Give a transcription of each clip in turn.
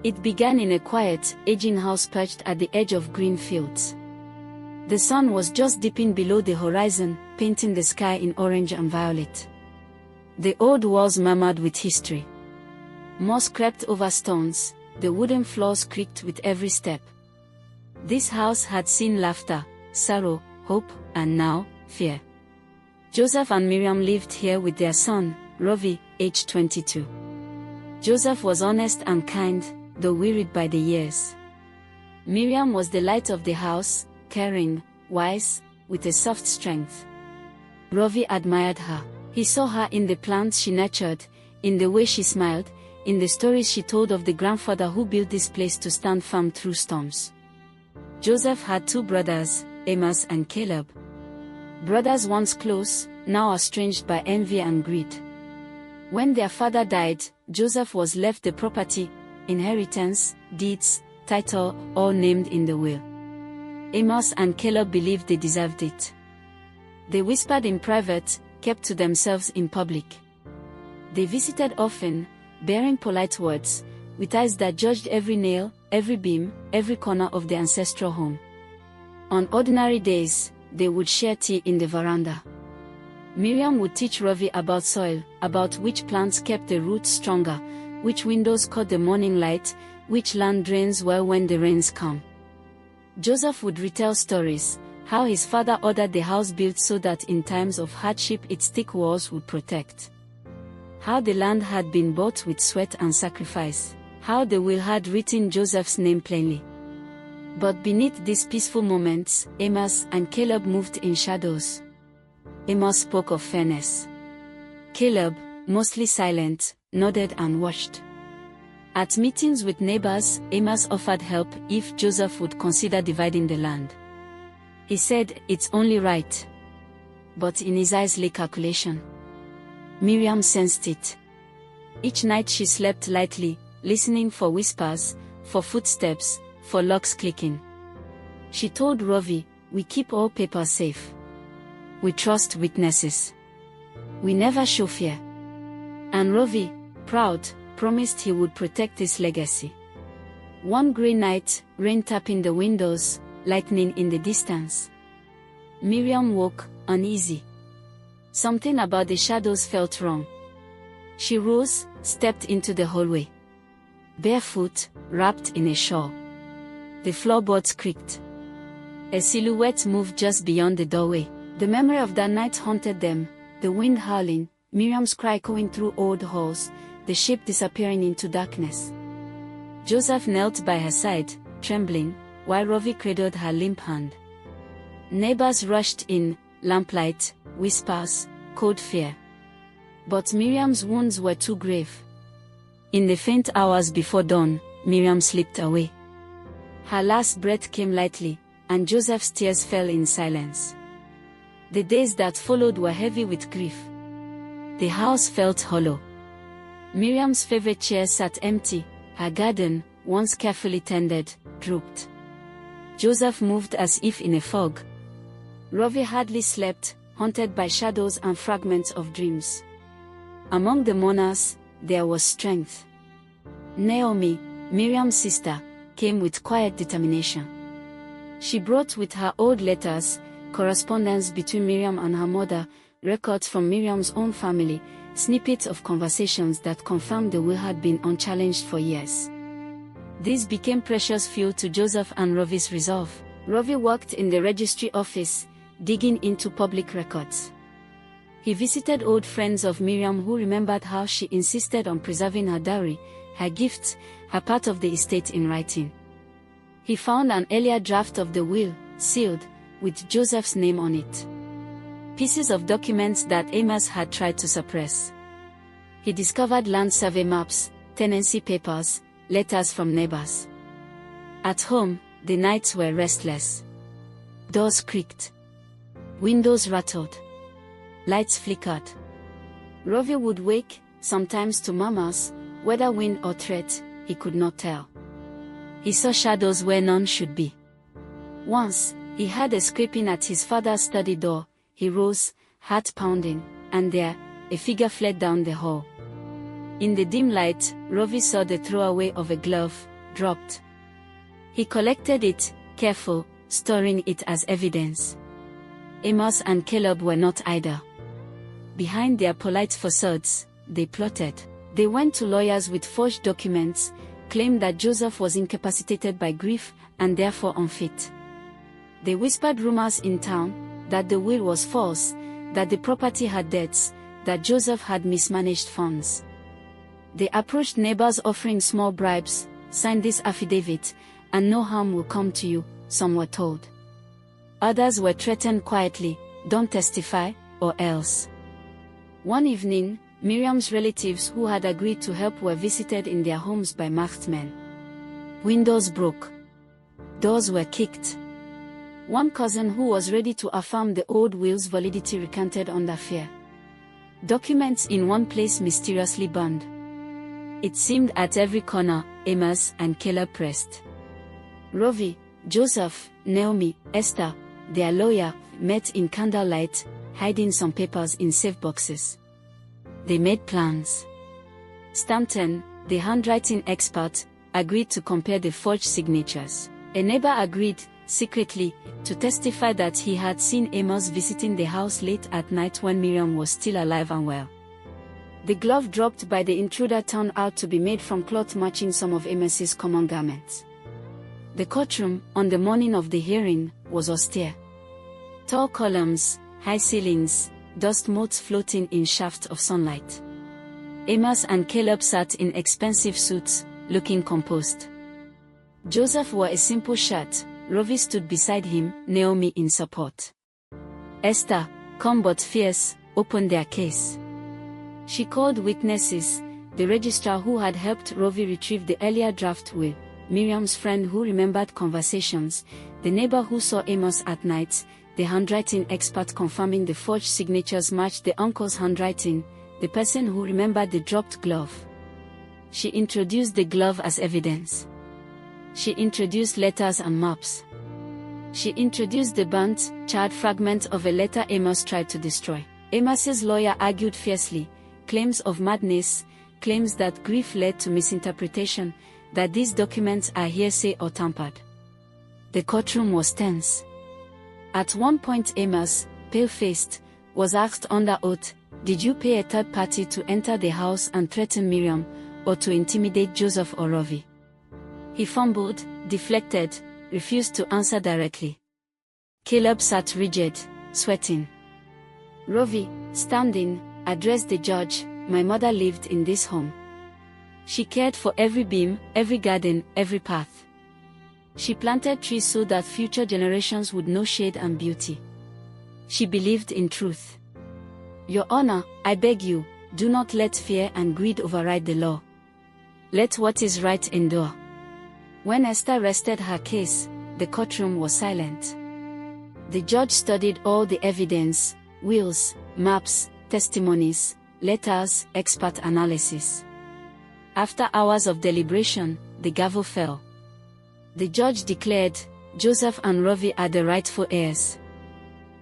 It began in a quiet, aging house perched at the edge of green fields. The sun was just dipping below the horizon, painting the sky in orange and violet. The old walls murmured with history. Moss crept over stones, the wooden floors creaked with every step. This house had seen laughter, sorrow, hope, and now, fear. Joseph and Miriam lived here with their son, Ravi, aged 22. Joseph was honest and kind, though wearied by the years. Miriam was the light of the house, caring, wise, with a soft strength. Ravi admired her. He saw her in the plants she nurtured, in the way she smiled, in the stories she told of the grandfather who built this place to stand firm through storms. Joseph had two brothers, Amos and Caleb. Brothers once close, now estranged by envy and greed. When their father died, Joseph was left the property, inheritance, deeds, title, all named in the will. Amos and Caleb believed they deserved it. They whispered in private, kept to themselves in public. They visited often, bearing polite words, with eyes that judged every nail, every beam, every corner of the ancestral home. On ordinary days, they would share tea in the veranda. Miriam would teach Ravi about soil, about which plants kept the roots stronger, which windows caught the morning light, which land drains well when the rains come. Joseph would retell stories, how his father ordered the house built so that in times of hardship its thick walls would protect. How the land had been bought with sweat and sacrifice, how the will had written Joseph's name plainly. But beneath these peaceful moments, Amos and Caleb moved in shadows. Amos spoke of fairness. Caleb, mostly silent, nodded and watched. At meetings with neighbors, Amos offered help if Joseph would consider dividing the land. He said, "It's only right." But in his eyes lay calculation. Miriam sensed it. Each night she slept lightly, listening for whispers, for footsteps, for locks clicking. She told Ravi, "We keep all papers safe. We trust witnesses. We never show fear." And Ravi, proud, promised he would protect his legacy. One grey night, rain tapping the windows, lightning in the distance. Miriam woke, uneasy. Something about the shadows felt wrong. She rose, stepped into the hallway. Barefoot, wrapped in a shawl. The floorboards creaked. A silhouette moved just beyond the doorway. The memory of that night haunted them, the wind howling, Miriam's cry echoing through old halls, the shape disappearing into darkness. Joseph knelt by her side, trembling, while Ravi cradled her limp hand. Neighbors rushed in, lamplight, whispers, cold fear. But Miriam's wounds were too grave. In the faint hours before dawn, Miriam slipped away. Her last breath came lightly, and Joseph's tears fell in silence. The days that followed were heavy with grief. The house felt hollow. Miriam's favorite chair sat empty, her garden, once carefully tended, drooped. Joseph moved as if in a fog. Ravi hardly slept, haunted by shadows and fragments of dreams. Among the mourners, there was strength. Naomi, Miriam's sister, came with quiet determination. She brought with her old letters, correspondence between Miriam and her mother, records from Miriam's own family, snippets of conversations that confirmed the will had been unchallenged for years. These became precious fuel to Joseph and Ravi's resolve. Ravi worked in the registry office, digging into public records. He visited old friends of Miriam who remembered how she insisted on preserving her dowry, her gifts, her part of the estate in writing. He found an earlier draft of the will, sealed, with Joseph's name on it. Pieces of documents that Amos had tried to suppress. He discovered land survey maps, tenancy papers, letters from neighbors. At home, the nights were restless. Doors creaked. Windows rattled. Lights flickered. Ravi would wake, sometimes to murmurs, whether wind or threat, he could not tell. He saw shadows where none should be. Once, he heard a scraping at his father's study door. He rose, heart pounding, and there, a figure fled down the hall. In the dim light, Ravi saw the throwaway of a glove, dropped. He collected it, careful, storing it as evidence. Amos and Caleb were not idle. Behind their polite facades, they plotted. They went to lawyers with forged documents, claimed that Joseph was incapacitated by grief and therefore unfit. They whispered rumors in town that the will was false, that the property had debts, that Joseph had mismanaged funds. They approached neighbors offering small bribes, "Sign this affidavit, and no harm will come to you," some were told. Others were threatened quietly, "Don't testify, or else." One evening, Miriam's relatives who had agreed to help were visited in their homes by masked men. Windows broke. Doors were kicked. One cousin who was ready to affirm the old will's validity recanted under fear. Documents in one place mysteriously burned. It seemed at every corner, Amos and Caleb pressed. Ravi, Joseph, Naomi, Esther, their lawyer, met in candlelight, hiding some papers in safe boxes. They made plans. Stanton, the handwriting expert, agreed to compare the forged signatures. A neighbor agreed, secretly, to testify that he had seen Amos visiting the house late at night when Miriam was still alive and well. The glove dropped by the intruder turned out to be made from cloth matching some of Amos's common garments. The courtroom, on the morning of the hearing, was austere. Tall columns, high ceilings, dust motes floating in shafts of sunlight. Amos and Caleb sat in expensive suits, looking composed. Joseph wore a simple shirt. Ravi stood beside him, Naomi in support. Esther, calm but fierce, opened their case. She called witnesses, the registrar who had helped Ravi retrieve the earlier draft will, Miriam's friend who remembered conversations, the neighbor who saw Amos at night, the handwriting expert confirming the forged signatures matched the uncle's handwriting, the person who remembered the dropped glove. She introduced the glove as evidence. She introduced letters and maps. She introduced the burnt, charred fragment of a letter Amos tried to destroy. Amos's lawyer argued fiercely, claims of madness, claims that grief led to misinterpretation, that these documents are hearsay or tampered. The courtroom was tense. At one point Amos, pale-faced, was asked under oath, "Did you pay a third party to enter the house and threaten Miriam, or to intimidate Joseph or Ravi?" He fumbled, deflected, refused to answer directly. Caleb sat rigid, sweating. Ravi, standing, addressed the judge, "My mother lived in this home. She cared for every beam, every garden, every path. She planted trees so that future generations would know shade and beauty. She believed in truth. Your Honor, I beg you, do not let fear and greed override the law. Let what is right endure." When Esther rested her case, the courtroom was silent. The judge studied all the evidence, wills, maps, testimonies, letters, expert analysis. After hours of deliberation, the gavel fell. The judge declared, "Joseph and Ravi are the rightful heirs."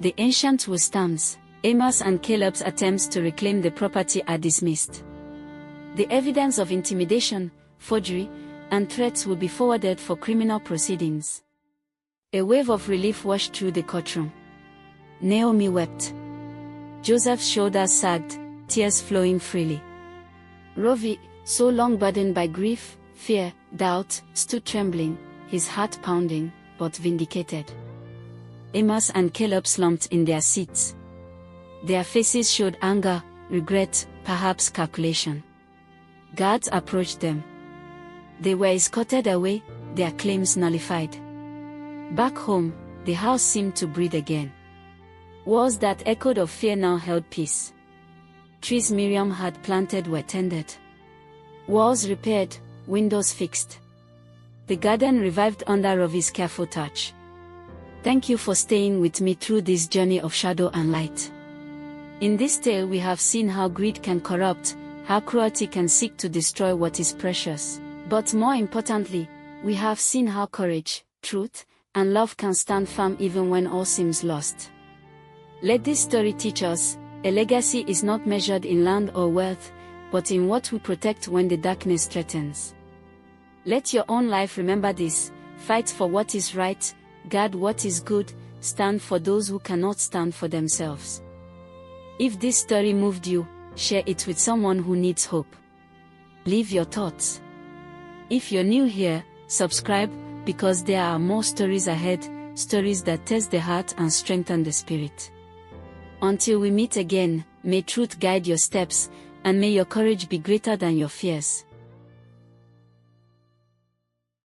The ancient will stands. Amos and Caleb's attempts to reclaim the property are dismissed. The evidence of intimidation, forgery, and threats will be forwarded for criminal proceedings. A wave of relief washed through the courtroom. Naomi wept. Joseph's shoulders sagged, tears flowing freely. Ravi, so long burdened by grief, fear, doubt, stood trembling, his heart pounding, but vindicated. Amos and Caleb slumped in their seats. Their faces showed anger, regret, perhaps calculation. Guards approached them. They were escorted away, their claims nullified. Back home, the house seemed to breathe again. Walls that echoed of fear now held peace. Trees Miriam had planted were tended. Walls repaired, windows fixed. The garden revived under Ravi's careful touch. Thank you for staying with me through this journey of shadow and light. In this tale we have seen how greed can corrupt, how cruelty can seek to destroy what is precious. But more importantly, we have seen how courage, truth, and love can stand firm even when all seems lost. Let this story teach us, a legacy is not measured in land or wealth, but in what we protect when the darkness threatens. Let your own life remember this: fight for what is right, guard what is good, stand for those who cannot stand for themselves. If this story moved you, share it with someone who needs hope. Leave your thoughts. If you're new here, subscribe, because there are more stories ahead, stories that test the heart and strengthen the spirit. Until we meet again, may truth guide your steps, and may your courage be greater than your fears.